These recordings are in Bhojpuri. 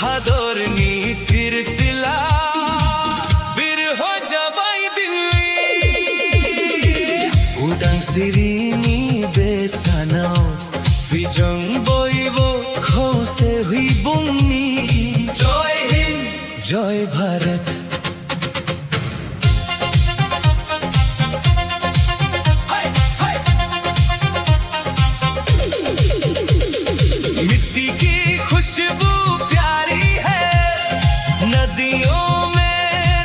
हादोरनी फिर फिला bir ho jabay dilli udang sirini besanao vijong boibo khose hui bungni joy hind joy bharat खुशबू प्यारी है नदियों में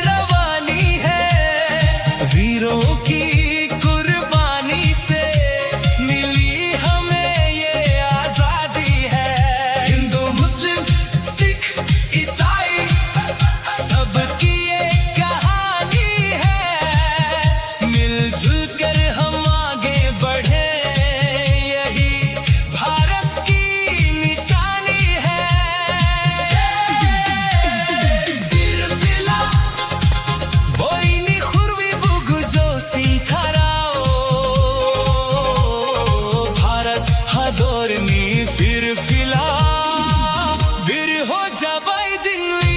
रवानी है वीरों की कुर्बानी से मिली हमें ये आजादी है हिंदू मुस्लिम सिख ईसाई सबकी ये कहानी है मिलजुल कर हम आगे बढ़े यही भारत की फिर फिला फिर हो जबाई Delhi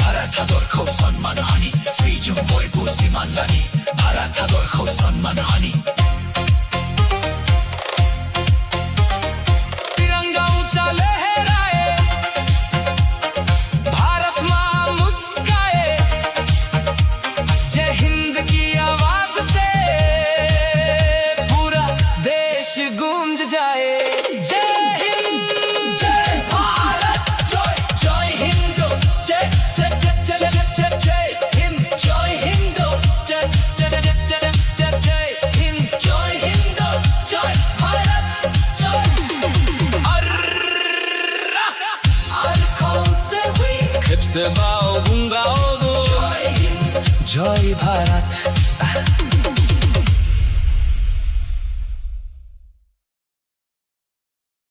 Bharatador khau sanman hani Frijum boy busi manlani Bharatador khau sanman hani तिरंगा ऊंचा लहराए भारत मां मुस्काए जय हिंद की आवाज से पूरा देश गूंज जाए से बाओ गूंगा ओ दो जय भारत।